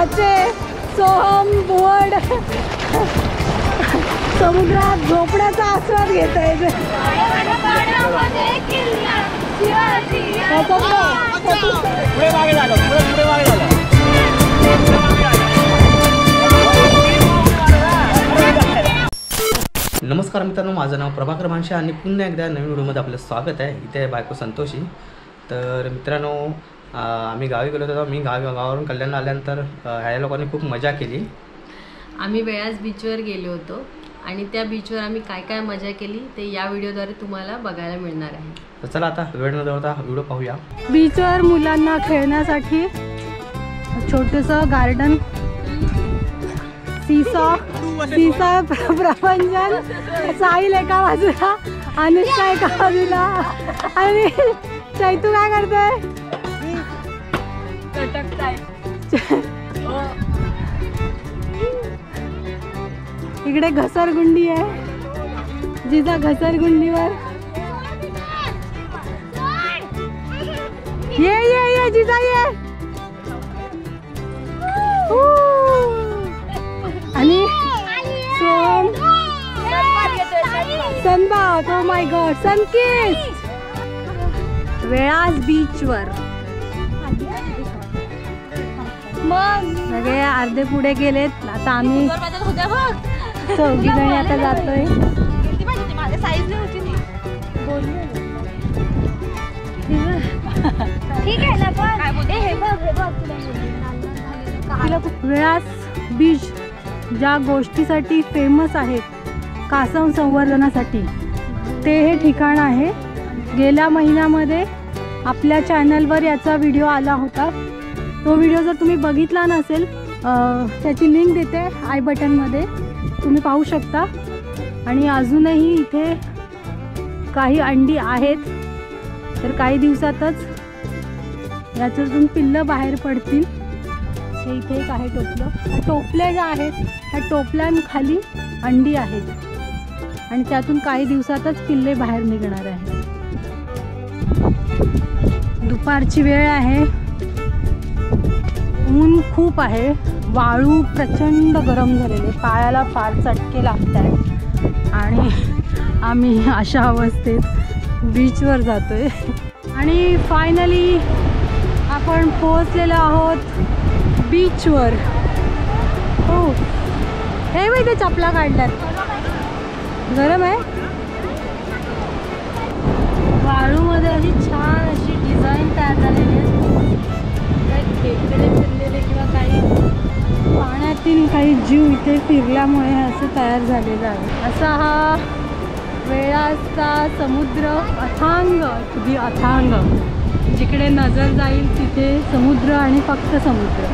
माचे, Soham, board, समुद्रात झोपण्याचा आस्वाद घेत आहे. नमस्कार मित्रांनो, माझं नाव प्रभाकर मानशे आणि पुन्हा एकदा नवीन व्हिडिओमध्ये आपलं स्वागत आहे. इथे बायको संतोषी. तर मित्रांनो, आम्ही गावी गेलो होतो. मी गावावरून कल्याणला आल्यानंतर ह्या लोकांनी खूप मजा केली. आम्ही वेळाच बीचवर गेलो होतो आणि त्या बीचवर आम्ही काय काय मजा केली ते या व्हिडिओद्वारे तुम्हाला बघायला मिळणार आहे. तर चला आता वेळ न दवडता व्हिडिओ पाहूया. बीचवर मुलांना खेळण्यासाठी छोटंसं गार्डन, सीसा प्रपंचन, साहिल एका बाजूला, अनुष्का एका बाजूला आणि चैतू काय करतोय? इकडे घसरगुंडी आहे, जिजा घसरगुंडीवर ये जिजा ये. आणि सनबाथ, ओ माय गॉड, सनकिस. वेळास बीचवर सगळे अर्धे पुढे गेलेत. आता आम्ही चौघी जणी आता जातोय. वेळास बीच ज्या गोष्टीसाठी फेमस आहेत, कासव संवर्धनासाठी, ते हे ठिकाण आहे. गेल्या महिन्यामध्ये आपल्या चॅनलवर याचा व्हिडिओ आला होता. तो व्हिडिओ जर तुम्ही बघितला नसेल, त्याची लिंक देते आय बटनमध्ये, तुम्ही पाहू शकता. आणि अजूनही इथे काही अंडी आहेत, तर काही दिवसातच याच्यातून पिल्लं बाहेर पडतील. हे इथे एक आहे टोपलं. ह्या टोपल्या ज्या आहेत, ह्या टोपल्यांखाली अंडी आहेत आणि त्यातून काही दिवसातच पिल्ले बाहेर निघणार आहे. दुपारची वेळ आहे, ऊन खूप आहे, वाळू प्रचंड गरम झालेले, पायाला फार चटके लागत आहेत आणि आम्ही अशा अवस्थेत बीचवर जातोय. आणि फायनली आपण पोहोचलेलो आहोत बीचवर. हो, हे बाई ते चपला काढल्यात, गरम आहे. वाळूमध्ये अशी छान अशी डिझाईन तयार झालेली आहे. काही खेकडे फिरलेले किंवा काही पाण्यातील काही जीव इथे फिरल्यामुळे हे असं तयार झालेलं आहे. असा हा वेळाचा समुद्र, अथांग, अगदी अथांग. जिकडे नजर जाईल तिथे समुद्र आणि फक्त समुद्र.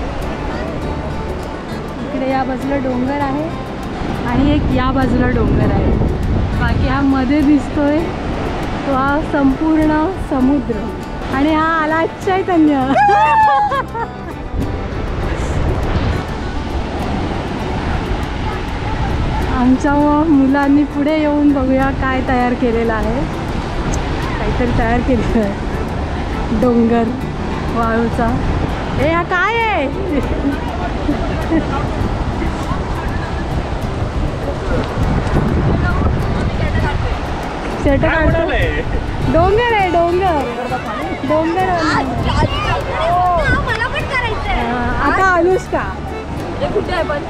इकडे या बाजूला डोंगर आहे आणि एक या बाजूला डोंगर आहे. बाकी हा मध्ये दिसतोय तो हा संपूर्ण समुद्र. आणि हा आला चैतन्य. आमच्या मुलांनी पुढे येऊन बघूया काय तयार केलेलं आहे. काहीतरी तयार केलेलं आहे डोंगर वाळूचा. हे हा काय आहे? डोंगर आहे, डोंगर डोंगर. आता अनुष्का कुठे आहे? पण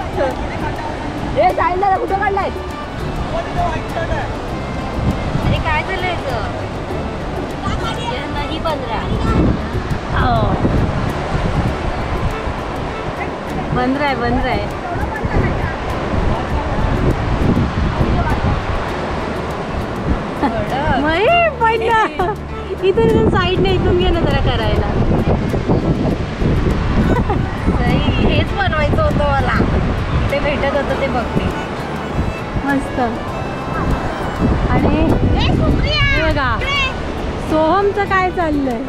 हे साईडला कुठं काढलाय? अरे काय झालंय? नाही 15 आहे. इथून साईडने इथून घे ना जरा करायला. हेच बनवायचं होतं मला, ते भेटत होतं ते बघते. मस्त. आणि बघा सोहमचं काय चाललंय?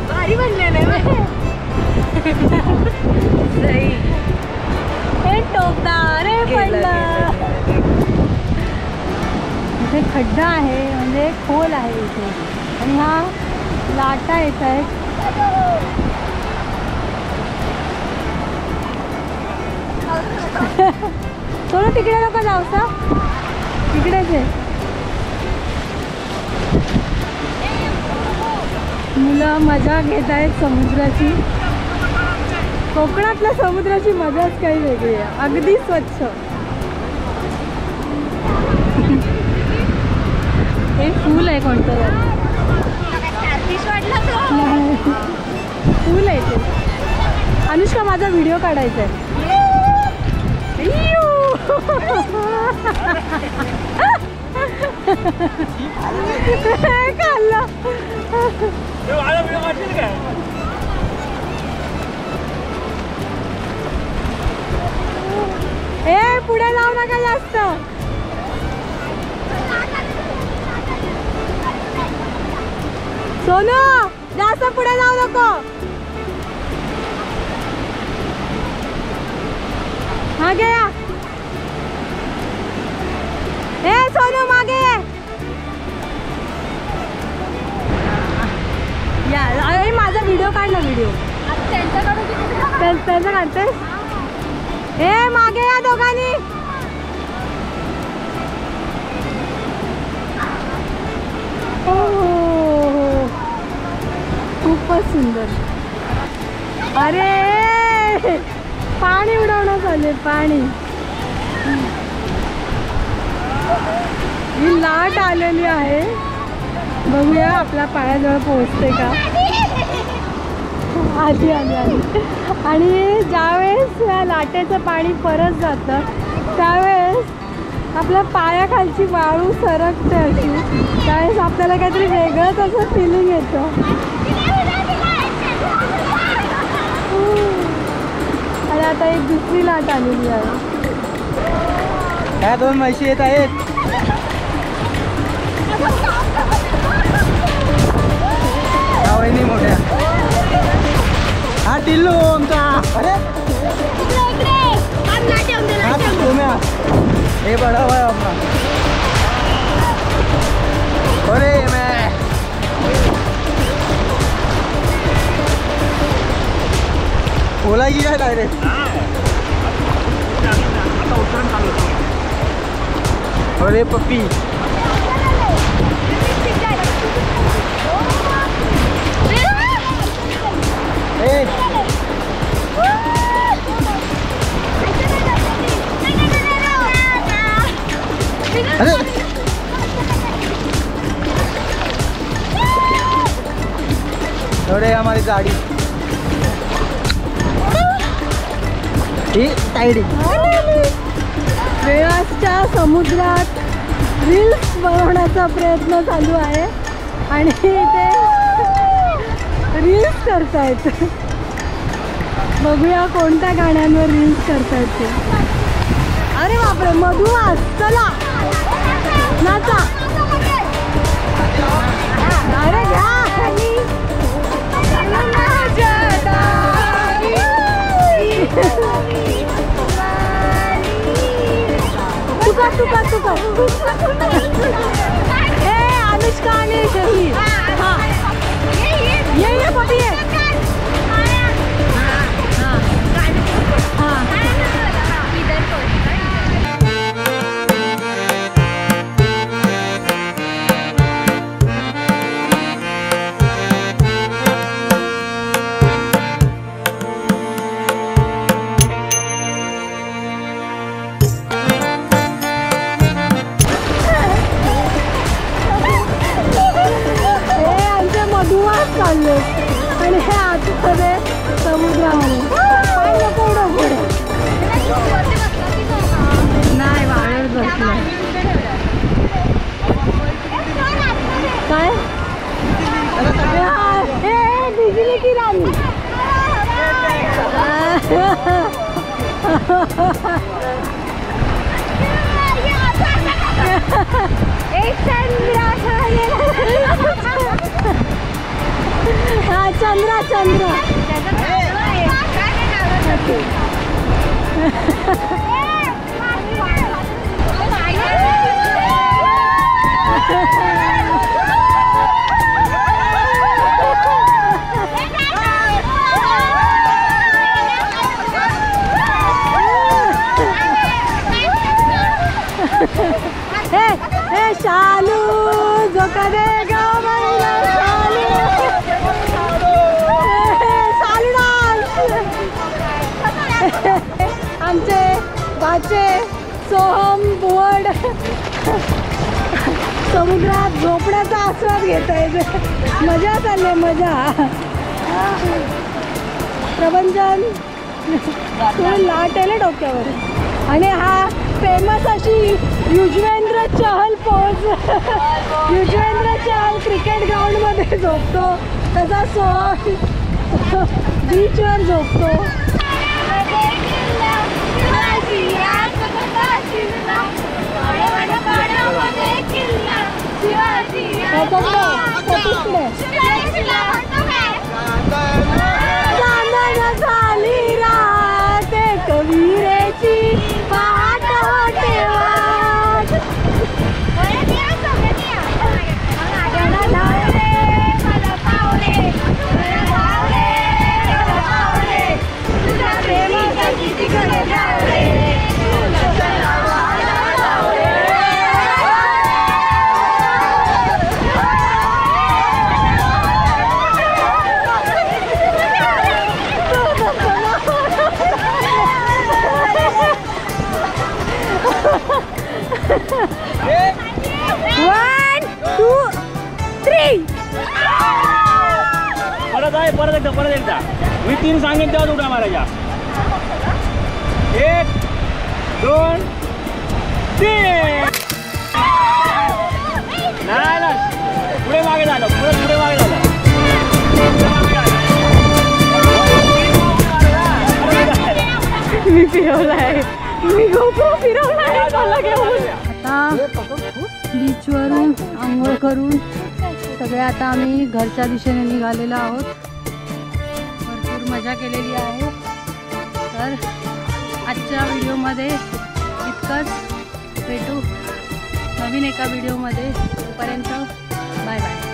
भारी बनलेलं आहे. हे टोकदार पडलं. इथे खड्डा आहे, म्हणजे खोल आहे इथे, आणि हा लाटा येत आहेत. सोनू तिकडे नको जाऊसा, तिकडेच आहे. मुलं मजा घेत आहेत समुद्राची. कोकणातल्या समुद्राची मजाच काही वेगळी आहे, अगदी स्वच्छ. हे फूल आहे कोणतं फूल आहे ते. अनुष्का माझा व्हिडिओ काढायचा आहे. खाल्लं. ए पुढे जाऊ नका जास्त. सोनू जास्त पुढे जाऊ नको. मागे या. ए सोनू मागे या. अरे माझा व्हिडिओ काढ ना. व्हिडिओ त्यांचं काढते. ए मागे या दोघांनी. खूपच सुंदर. अरे पाणी उडवणं चालू. पाणी ही लाट आलेली आहे. बघूया आपल्या पायाजवळ पोहोचते का. आधी आली आली. आणि ज्यावेळेस या लाटेचं पाणी परत जातं त्यावेळेस आपल्या पायाखालची वाळू सरकते अशी. त्यावेळेस आपल्याला काहीतरी वेगळंच असं फिलिंग येतं. आणि आता एक दुसरी लाट आलेली आहे. ह्या 2 म्हशी येत आहेत. मोठ्या. हा टिल्लू आमचा. अरे हे बड़ा हुआ है अपना. अरे मैं बोलायची काय डायरेक्ट. अरे पप्पी. अरे थोड़े हमारी गाड़ी वेळाच्या समुद्रात रील्स बनवण्याचा प्रयत्न चालू आहे आणि ते रील्स करतायत. बघूया कोणत्या गाण्यांवर रील्स करतायत ते. अरे बापरे मधुवास. चला नाचा. अरे घ्या. तुका ए अनुष्का आणि शहीद. हा ये पप्पी ये. आणि हे आतमध्ये समुद्रामध्ये काय नको उडव पुढे. नाही वाळत बसलं. काय बिजली की राणी. चंद्रा चंद्र. धोका देगा महिला साली आमचे बाचे सोहम बुवड समुद्रात झोपण्याचा आस्वाद घेत आहे. मजा चालले मजा. प्रबंधन तुम्ही लाट आहे डोक्यावर. आणि हा फेमस अशी युजवेंद्र चहल पोज. युजवेंद्र चहल क्रिकेट ग्राउंडमध्ये झोपतो तसा सोहम बीचवर झोपतो. झाली रात कबीरेची पहाट होते वाट. One, two, three. परत एकदा मी 3 सांगेन तेव्हा उड्या मारायच्या. 1 2 3. नाही पुढे मागे झालं. पुढे मागे झालं. मी फिरवलाय. मी गोप्रो फिरवलाय मला घेऊन. आता बीचवरून आंघोळ करून सगळे आता आम्ही घरच्या दिशेने निघालेलो आहोत. भरपूर मजा केलेली आहे. तर आजच्या व्हिडिओमध्ये इतकंच. भेटू नवीन एका व्हिडिओमध्ये. तोपर्यंत बाय बाय.